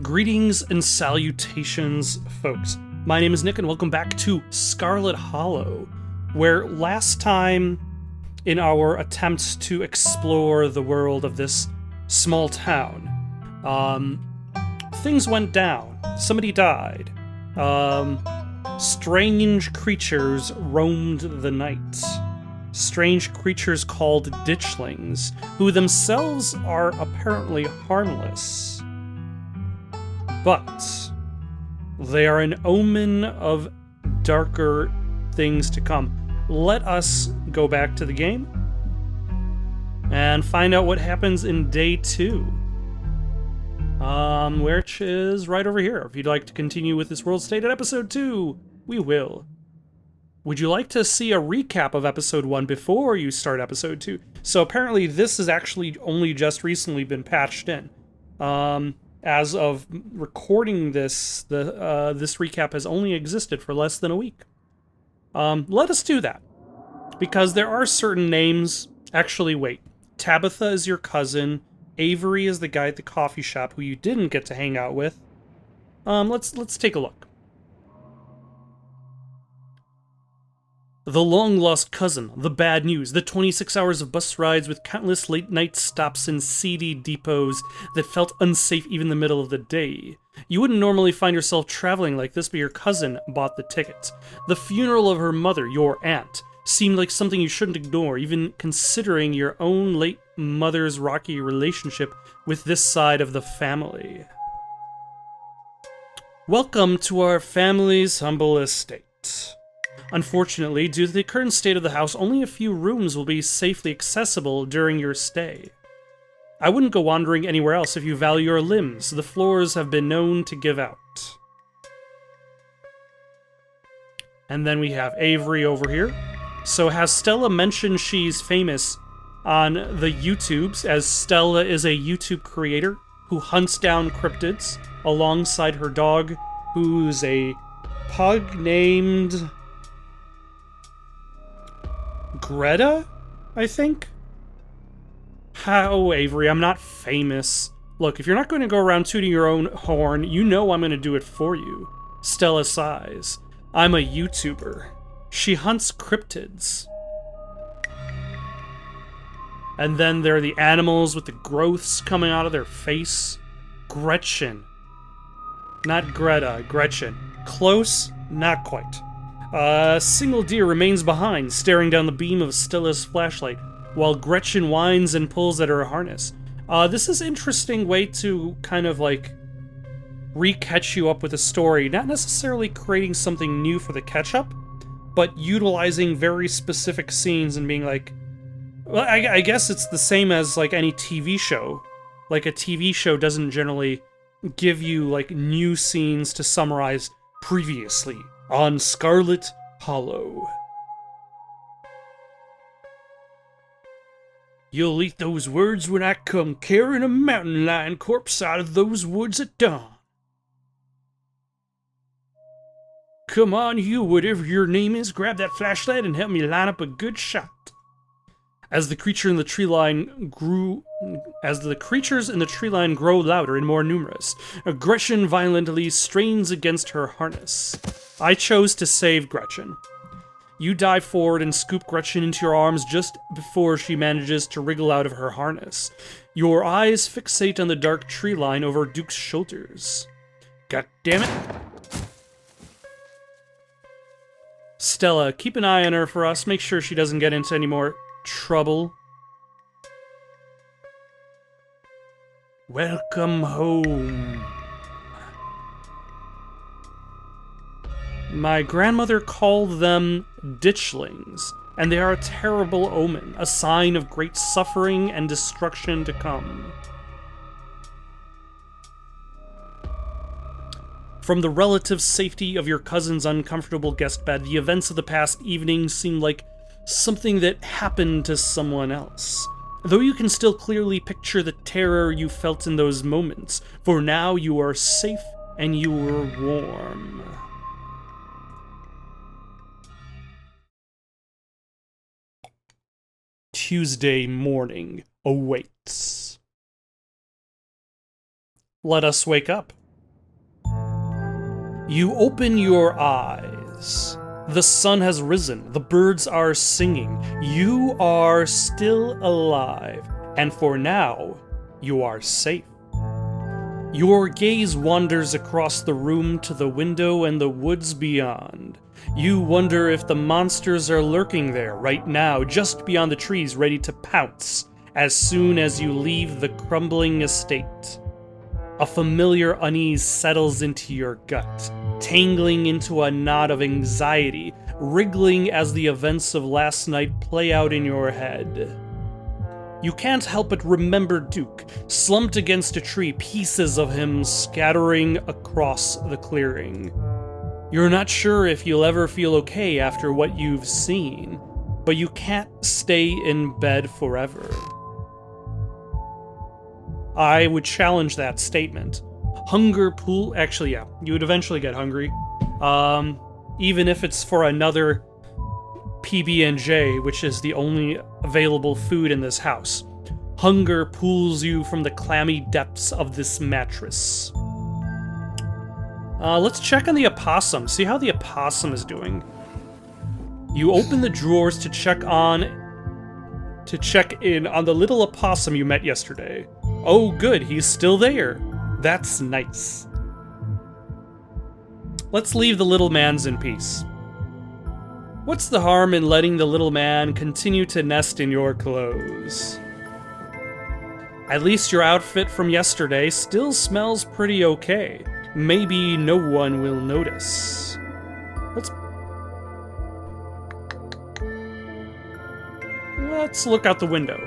Greetings and salutations, folks. My name is Nick, and welcome back to Scarlet Hollow, where last time in our attempts to explore the world of this small town, things went down. Somebody died. Strange creatures roamed the night. Strange creatures called ditchlings, who themselves are apparently harmless. But they are an omen of darker things to come. Let us go back to the game and find out what happens in day 2. Which is right over here. If you'd like to continue with this world state at episode 2, we will. Would you like to see a recap of episode 1 before you start episode 2? So apparently this has actually only just recently been patched in. As of recording this, this recap has only existed for less than a week. Let us do that. Because there are certain names... Actually, wait. Tabitha is your cousin. Avery is the guy at the coffee shop who you didn't get to hang out with. Let's take a look. The long-lost cousin, the bad news, the 26 hours of bus rides with countless late-night stops in seedy depots that felt unsafe even in the middle of the day. You wouldn't normally find yourself traveling like this, but your cousin bought the tickets. The funeral of her mother, your aunt, seemed like something you shouldn't ignore, even considering your own late mother's rocky relationship with this side of the family. Welcome to our family's humble estate. Unfortunately, due to the current state of the house, only a few rooms will be safely accessible during your stay. I wouldn't go wandering anywhere else if you value your limbs. The floors have been known to give out. And then we have Avery over here. So has Stella mentioned she's famous on the YouTubes, as Stella is a YouTube creator who hunts down cryptids alongside her dog, who's a pug named... Greta, I think? How, Avery? I'm not famous. Look, if you're not going to go around tooting your own horn, you know I'm going to do it for you. Stella sighs. I'm a YouTuber. She hunts cryptids. And then there are the animals with the growths coming out of their face. Gretchen. Not Greta, Gretchen. Close, not quite. A single deer remains behind, staring down the beam of Stella's flashlight, while Gretchen whines and pulls at her harness. This is an interesting way to kind of, like, re-catch you up with a story. Not necessarily creating something new for the catch-up, but utilizing very specific scenes and being like... Well, I guess it's the same as, like, any TV show. Like, a TV show doesn't generally give you, like, new scenes to summarize previously on Scarlet Hollow. You'll eat those words when I come carrying a mountain lion corpse out of those woods at dawn. Come on, you, whatever your name is, grab that flashlight and help me line up a good shot. As the creatures in the tree line grow louder and more numerous, Gretchen violently strains against her harness. I chose to save Gretchen. You dive forward and scoop Gretchen into your arms just before she manages to wriggle out of her harness. Your eyes fixate on the dark tree line over Duke's shoulders. God damn it. Stella, keep an eye on her for us. Make sure she doesn't get into any more trouble. Welcome home. My grandmother called them ditchlings, and they are a terrible omen, a sign of great suffering and destruction to come. From the relative safety of your cousin's uncomfortable guest bed, the events of the past evening seem like something that happened to someone else. Though you can still clearly picture the terror you felt in those moments, for now you are safe and you are warm. Tuesday morning awaits. Let us wake up. You open your eyes. The sun has risen. The birds are singing. You are still alive. And for now, you are safe. Your gaze wanders across the room to the window and the woods beyond. You wonder if the monsters are lurking there right now, just beyond the trees, ready to pounce as soon as you leave the crumbling estate. A familiar unease settles into your gut, tangling into a knot of anxiety, wriggling as the events of last night play out in your head. You can't help but remember Duke, slumped against a tree, pieces of him scattering across the clearing. You're not sure if you'll ever feel okay after what you've seen, but you can't stay in bed forever. I would challenge that statement. Actually, yeah, you would eventually get hungry. Even if it's for another PB&J, which is the only available food in this house. Hunger pulls you from the clammy depths of this mattress. Let's check on the opossum, see how the opossum is doing. You open the drawers to check in on the little opossum you met yesterday. Oh good, he's still there. That's nice. Let's leave the little mans in peace. What's the harm in letting the little man continue to nest in your clothes? At least your outfit from yesterday still smells pretty okay. Maybe no one will notice. Let's look out the window.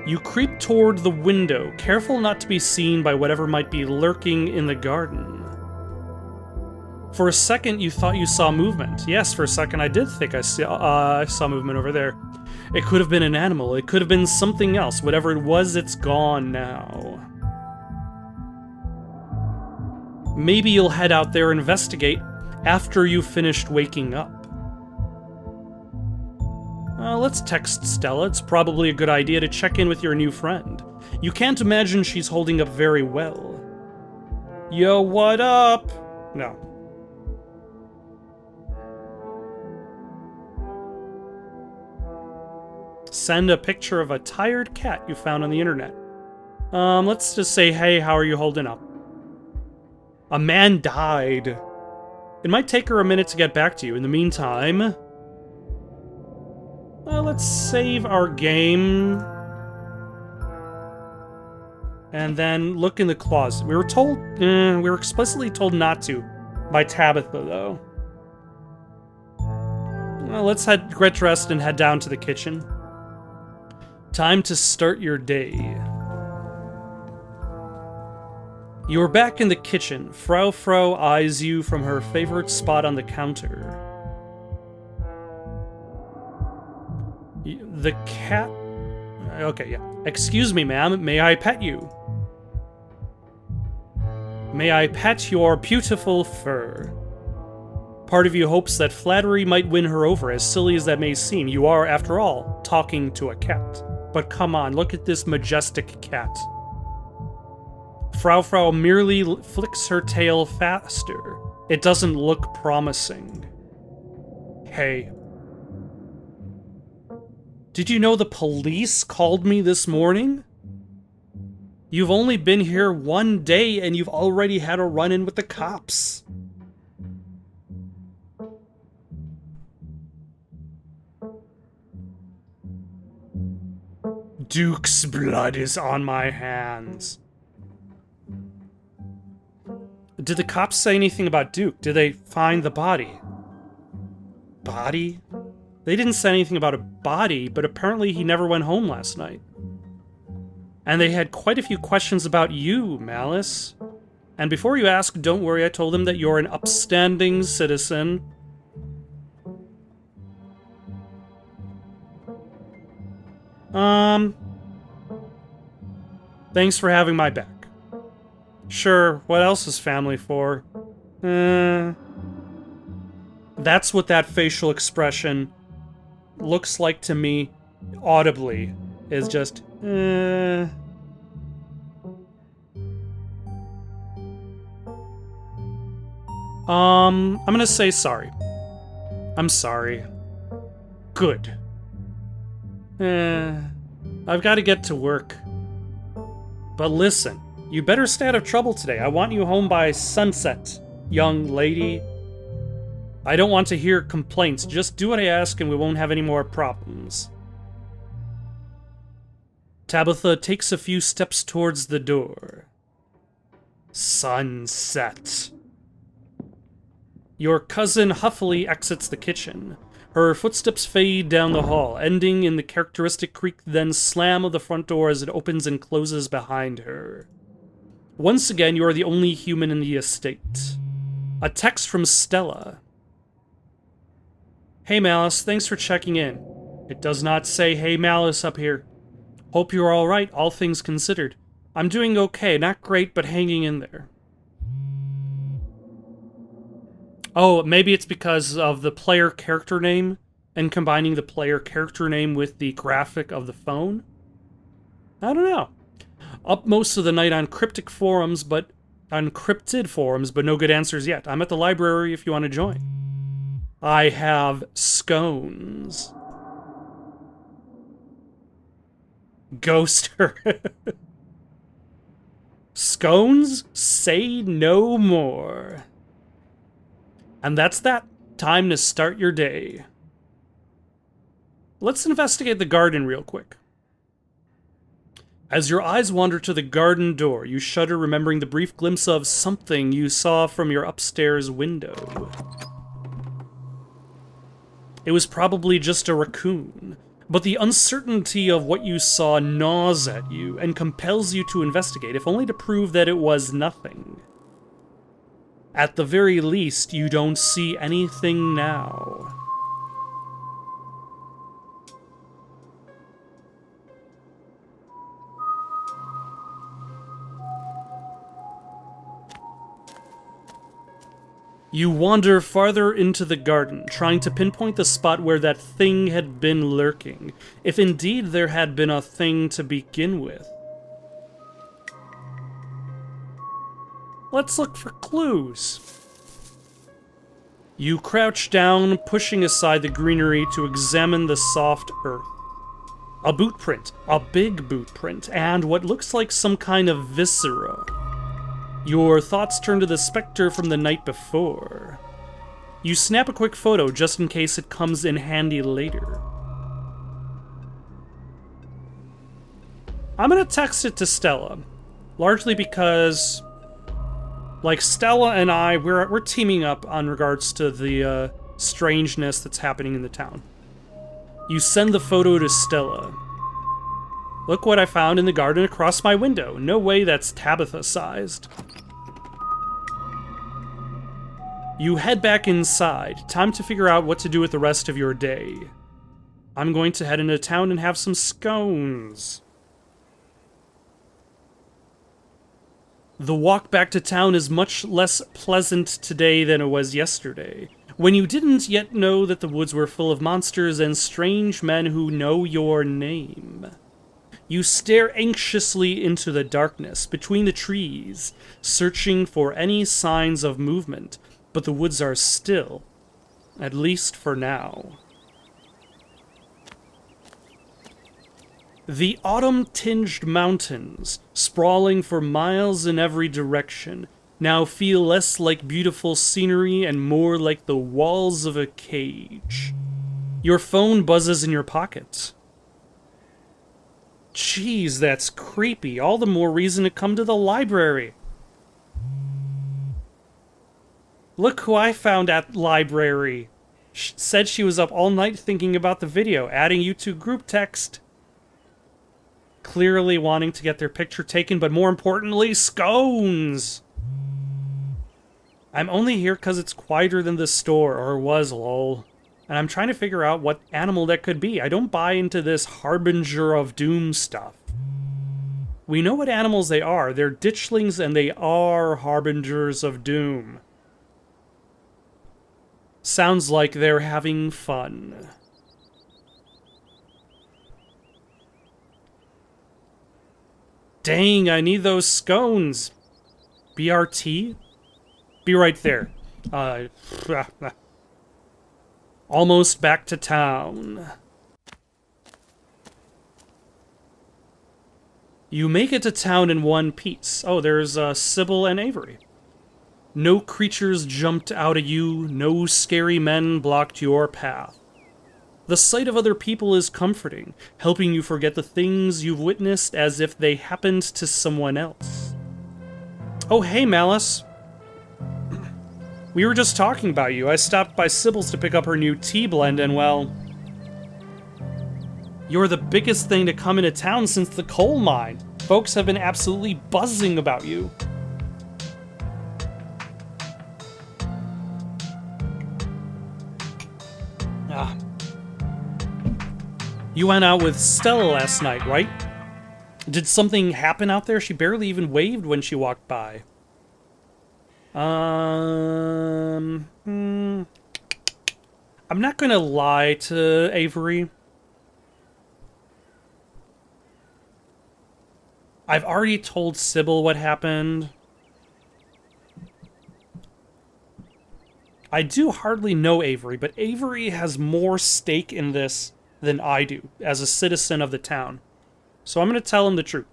You creep toward the window, careful not to be seen by whatever might be lurking in the garden. For a second, you thought you saw movement. Yes, for a second I did think I saw movement over there. It could have been an animal. It could have been something else. Whatever it was, it's gone now. Maybe you'll head out there and investigate after you've finished waking up. Let's text Stella. It's probably a good idea to check in with your new friend. You can't imagine she's holding up very well. Yo, what up? No. Send a picture of a tired cat you found on the internet. Let's just say, hey, how are you holding up? A man died. It might take her a minute to get back to you. In the meantime, let's save our game. And then look in the closet. We were explicitly told not to by Tabitha, though. Well, let's get dressed and head down to the kitchen. Time to start your day. You're back in the kitchen. Frau eyes you from her favorite spot on the counter. The cat... Okay, yeah. Excuse me, ma'am. May I pet you? May I pet your beautiful fur? Part of you hopes that flattery might win her over, as silly as that may seem. You are, after all, talking to a cat. But come on, look at this majestic cat. Frau merely flicks her tail faster. It doesn't look promising. Hey. Did you know the police called me this morning? You've only been here one day and you've already had a run-in with the cops. Duke's blood is on my hands. Did the cops say anything about Duke? Did they find the body? Body? They didn't say anything about a body, but apparently he never went home last night. And they had quite a few questions about you, Malice. And before you ask, don't worry, I told them that you're an upstanding citizen. Thanks for having my back. Sure, what else is family for? That's what that facial expression looks like to me, audibly, is just, I'm gonna say sorry. I'm sorry. Good. I've got to get to work. But listen, you better stay out of trouble today. I want you home by sunset, young lady. I don't want to hear complaints. Just do what I ask and we won't have any more problems. Tabitha takes a few steps towards the door. Sunset. Your cousin huffily exits the kitchen. Her footsteps fade down the hall, ending in the characteristic creak then slam of the front door as it opens and closes behind her. Once again, you are the only human in the estate. A text from Stella. Hey Malice, thanks for checking in. It does not say hey Malice up here. Hope you're alright, all things considered. I'm doing okay, not great, but hanging in there. Oh, maybe it's because of the player character name and combining the player character name with the graphic of the phone? I don't know. Up most of the night on cryptid forums, but no good answers yet. I'm at the library if you want to join. I have scones. Ghost her. Scones? Say no more. And that's that. Time to start your day. Let's investigate the garden real quick. As your eyes wander to the garden door, you shudder, remembering the brief glimpse of something you saw from your upstairs window. It was probably just a raccoon, but the uncertainty of what you saw gnaws at you and compels you to investigate, if only to prove that it was nothing. At the very least, you don't see anything now. You wander farther into the garden, trying to pinpoint the spot where that thing had been lurking, if indeed there had been a thing to begin with. Let's look for clues. You crouch down, pushing aside the greenery to examine the soft earth. A boot print, a big boot print, and what looks like some kind of viscera. Your thoughts turn to the specter from the night before. You snap a quick photo just in case it comes in handy later. I'm gonna text it to Stella, largely because, like, Stella and I, we're teaming up on regards to the strangeness that's happening in the town. You send the photo to Stella. Look what I found in the garden across my window. No way that's Tabitha-sized. You head back inside. Time to figure out what to do with the rest of your day. I'm going to head into town and have some scones. The walk back to town is much less pleasant today than it was yesterday, when you didn't yet know that the woods were full of monsters and strange men who know your name. You stare anxiously into the darkness between the trees, searching for any signs of movement, but the woods are still, at least for now. The autumn-tinged mountains, sprawling for miles in every direction, now feel less like beautiful scenery and more like the walls of a cage. Your phone buzzes in your pocket. Jeez, that's creepy. All the more reason to come to the library. Look who I found at library. Said she was up all night thinking about the video, adding you to group text. Clearly wanting to get their picture taken, but more importantly, scones! I'm only here because it's quieter than the store, or was, lol. And I'm trying to figure out what animal that could be. I don't buy into this harbinger of doom stuff. We know what animals they are. They're ditchlings and they are harbingers of doom. Sounds like they're having fun. Dang, I need those scones. BRT? Be right there. Uh, almost back to town. You make it to town in one piece. Oh, there's Sybil and Avery. No creatures jumped out at you, no scary men blocked your path. The sight of other people is comforting, helping you forget the things you've witnessed as if they happened to someone else. Oh, hey, Malice. We were just talking about you. I stopped by Sybil's to pick up her new tea blend, and well, you're the biggest thing to come into town since the coal mine. Folks have been absolutely buzzing about you. Ah. You went out with Stella last night, right? Did something happen out there? She barely even waved when she walked by. I'm not gonna lie to Avery. I've already told Sybil what happened. I do hardly know Avery, but Avery has more stake in this than I do as a citizen of the town. So I'm going to tell him the truth.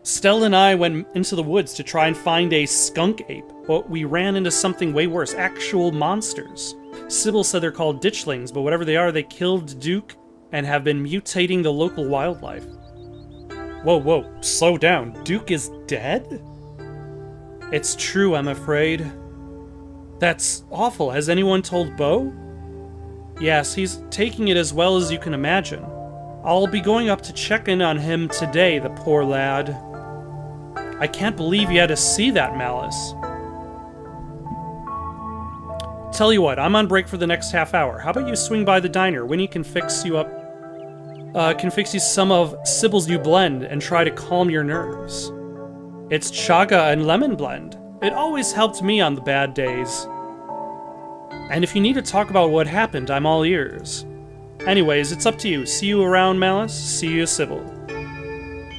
Stella and I went into the woods to try and find a skunk ape, but we ran into something way worse, actual monsters. Sybil said they're called ditchlings, but whatever they are, they killed Duke and have been mutating the local wildlife. Whoa, slow down. Duke is dead? It's true, I'm afraid. That's awful. Has anyone told Beau? Yes, he's taking it as well as you can imagine. I'll be going up to check in on him today, the poor lad. I can't believe you had to see that, Malice. Tell you what, I'm on break for the next half hour. How about you swing by the diner? Winnie can fix you up. Can fix you some of Sybil's new blend and try to calm your nerves. It's chaga and lemon blend. It always helped me on the bad days. And if you need to talk about what happened, I'm all ears. Anyways, it's up to you. See you around, Malice. See you, Sybil.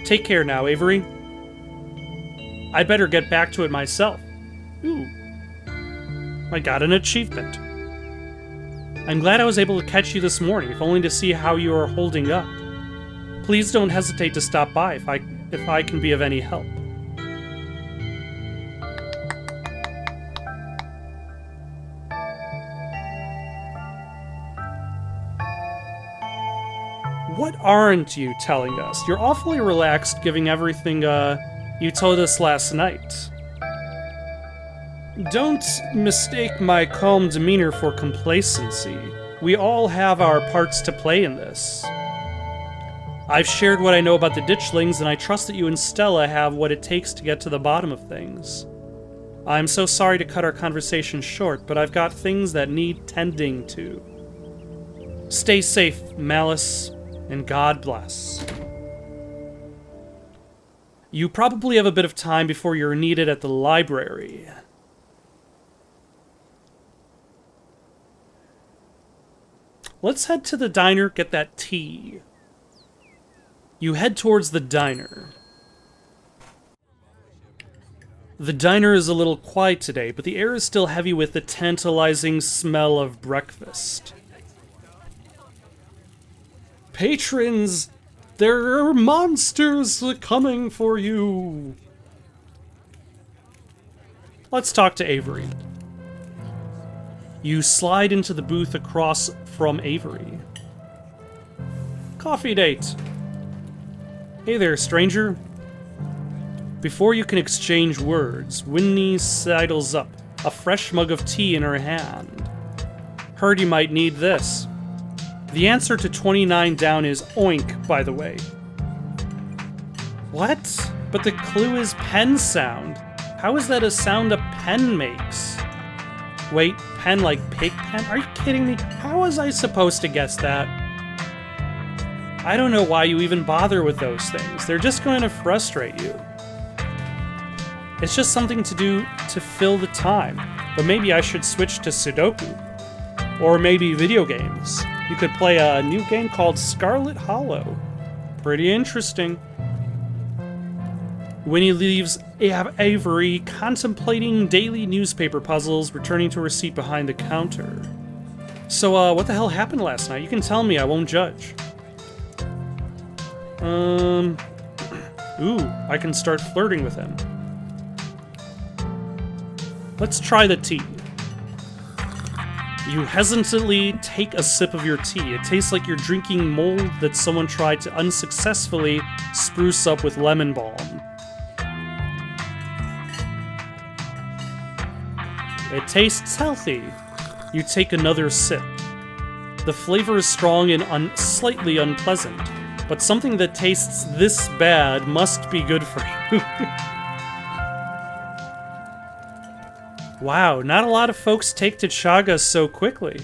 Take care now, Avery. I'd better get back to it myself. Ooh. I got an achievement. I'm glad I was able to catch you this morning, if only to see how you are holding up. Please don't hesitate to stop by if I can be of any help. What aren't you telling us? You're awfully relaxed, giving everything, you told us last night. Don't mistake my calm demeanor for complacency. We all have our parts to play in this. I've shared what I know about the ditchlings, and I trust that you and Stella have what it takes to get to the bottom of things. I'm so sorry to cut our conversation short, but I've got things that need tending to. Stay safe, Malice. And God bless. You probably have a bit of time before you're needed at the library. Let's head to the diner, get that tea. You head towards the diner. The diner is a little quiet today, but the air is still heavy with the tantalizing smell of breakfast. Patrons, there are monsters coming for you. Let's talk to Avery. You slide into the booth across from Avery. Coffee date. Hey there, stranger. Before you can exchange words, Winnie sidles up, a fresh mug of tea in her hand. Heard you might need this. The answer to 29 down is oink, by the way. What? But the clue is pen sound. How is that a sound a pen makes? Wait, pen like pig pen? Are you kidding me? How was I supposed to guess that? I don't know why you even bother with those things. They're just going to frustrate you. It's just something to do to fill the time. But maybe I should switch to Sudoku. Or maybe video games. You could play a new game called Scarlet Hollow. Pretty interesting. Winnie leaves Avery contemplating daily newspaper puzzles, returning to her seat behind the counter. So, what the hell happened last night? You can tell me, I won't judge. Ooh, I can start flirting with him. Let's try the tea. You hesitantly take a sip of your tea. It tastes like you're drinking mold that someone tried to unsuccessfully spruce up with lemon balm. It tastes healthy. You take another sip. The flavor is strong and slightly unpleasant, but something that tastes this bad must be good for you. Wow, not a lot of folks take to chaga so quickly.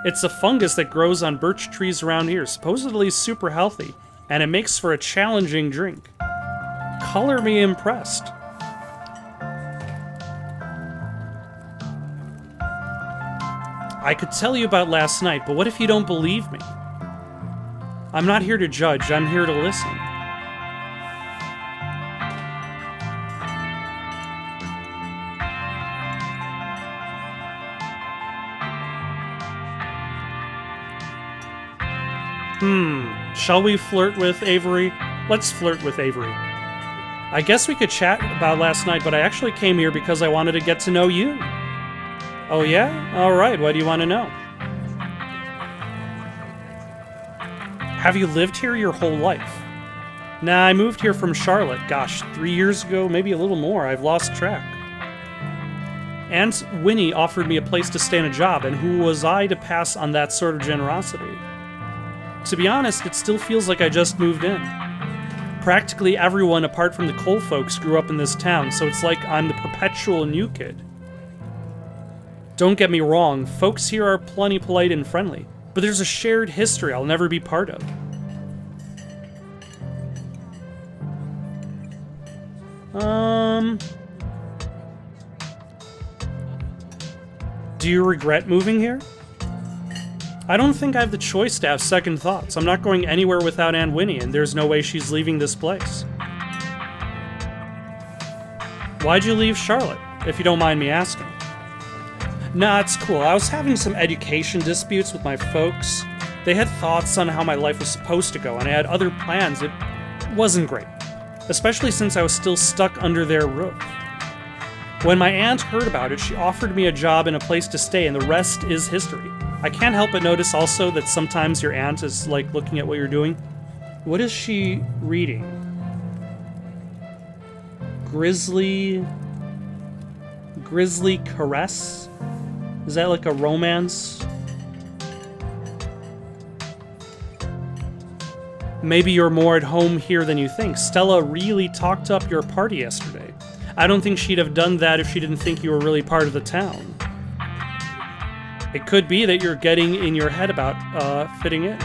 It's a fungus that grows on birch trees around here, supposedly super healthy, and it makes for a challenging drink. Color me impressed. I could tell you about last night, but what if you don't believe me? I'm not here to judge, I'm here to listen. Shall we flirt with Avery? Let's flirt with Avery. I guess we could chat about last night, but I actually came here because I wanted to get to know you. Oh yeah? Alright, what do you want to know? Have you lived here your whole life? Nah, I moved here from Charlotte, gosh, 3 years ago, maybe a little more, I've lost track. Aunt Winnie offered me a place to stay and a job, and who was I to pass on that sort of generosity? To be honest, it still feels like I just moved in. Practically everyone apart from the Cole folks grew up in this town, so it's like I'm the perpetual new kid. Don't get me wrong, folks here are plenty polite and friendly, but there's a shared history I'll never be part of. Do you regret moving here? I don't think I have the choice to have second thoughts. I'm not going anywhere without Aunt Winnie, and there's no way she's leaving this place. Why'd you leave Charlotte, if you don't mind me asking? Nah, it's cool. I was having some education disputes with my folks. They had thoughts on how my life was supposed to go, and I had other plans. It wasn't great, especially since I was still stuck under their roof. When my aunt heard about it, she offered me a job and a place to stay, and the rest is history. I can't help but notice also that sometimes your aunt is, like, looking at what you're doing. What is she reading? Grizzly Caress? Is that like a romance? Maybe you're more at home here than you think. Stella really talked up your party yesterday. I don't think she'd have done that if she didn't think you were really part of the town. It could be that you're getting in your head about fitting in.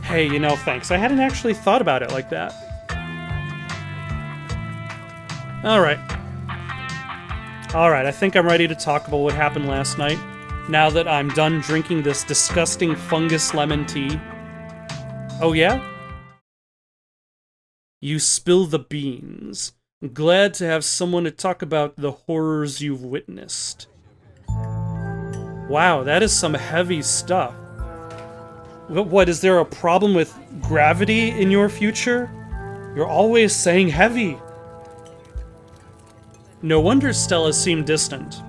Hey, you know, thanks. I hadn't actually thought about it like that. Alright, I think I'm ready to talk about what happened last night, now that I'm done drinking this disgusting fungus lemon tea. Oh yeah? You spill the beans. Glad to have someone to talk about the horrors you've witnessed. Wow, that is some heavy stuff. What, is there a problem with gravity in your future? You're always saying heavy. No wonder Stella seemed distant.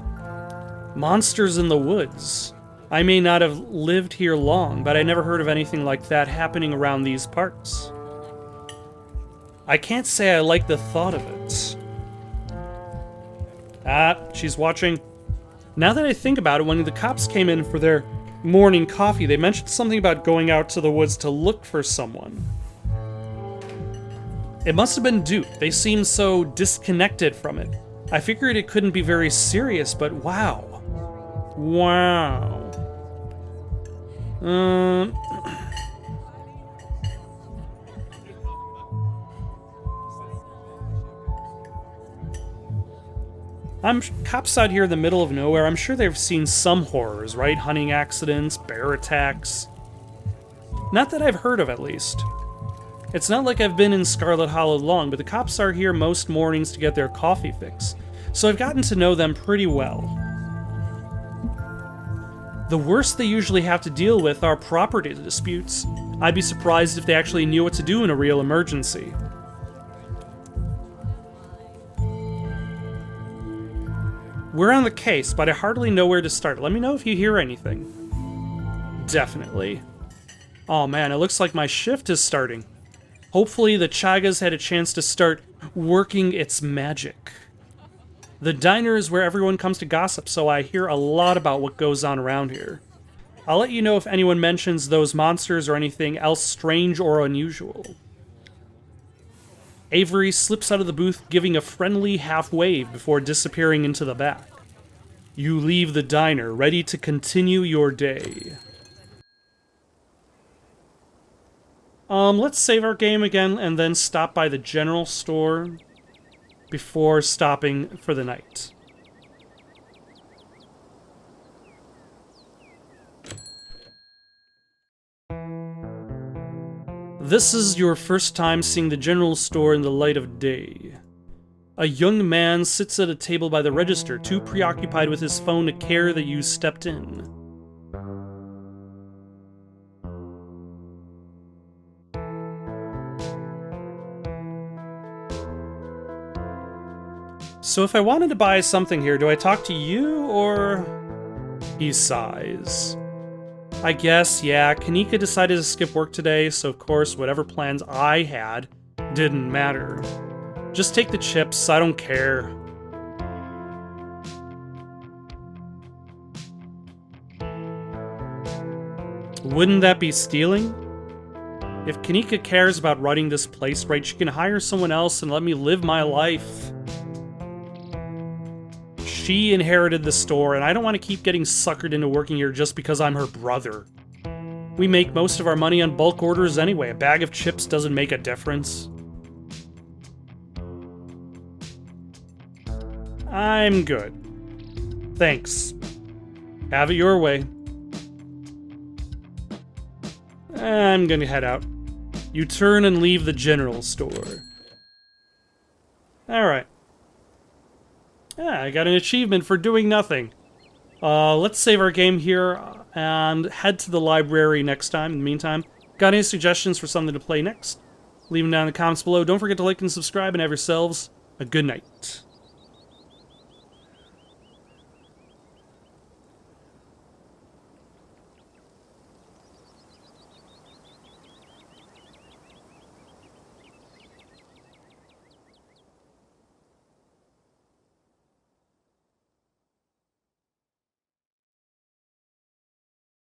Monsters in the woods. I may not have lived here long, but I never heard of anything like that happening around these parts. I can't say I like the thought of it. Ah, she's watching. Now that I think about it, when the cops came in for their morning coffee, they mentioned something about going out to the woods to look for someone. It must have been Duke. They seemed so disconnected from it. I figured it couldn't be very serious, but wow. Wow. Cops out here in the middle of nowhere, I'm sure they've seen some horrors, right? Hunting accidents, bear attacks. Not that I've heard of, at least. It's not like I've been in Scarlet Hollow long, but the cops are here most mornings to get their coffee fix, so I've gotten to know them pretty well. The worst they usually have to deal with are property disputes. I'd be surprised if they actually knew what to do in a real emergency. We're on the case, but I hardly know where to start. Let me know if you hear anything. Definitely. Oh man, it looks like my shift is starting. Hopefully the Chaga's had a chance to start working its magic. The diner is where everyone comes to gossip, so I hear a lot about what goes on around here. I'll let you know if anyone mentions those monsters or anything else strange or unusual. Avery slips out of the booth, giving a friendly half-wave before disappearing into the back. You leave the diner, ready to continue your day. Let's save our game again and then stop by the general store before stopping for the night. This is your first time seeing the general store in the light of day. A young man sits at a table by the register, too preoccupied with his phone to care that you stepped in. So if I wanted to buy something here, do I talk to you, or... He sighs. I guess, yeah, Kanika decided to skip work today, so of course whatever plans I had didn't matter. Just take the chips, I don't care. Wouldn't that be stealing? If Kanika cares about running this place right, she can hire someone else and let me live my life. She inherited the store, and I don't want to keep getting suckered into working here just because I'm her brother. We make most of our money on bulk orders anyway. A bag of chips doesn't make a difference. I'm good. Thanks. Have it your way. I'm gonna head out. You turn and leave the general store. Alright. Yeah, I got an achievement for doing nothing. Let's save our game here and head to the library next time. In the meantime, got any suggestions for something to play next? Leave them down in the comments below. Don't forget to like and subscribe and have yourselves a good night.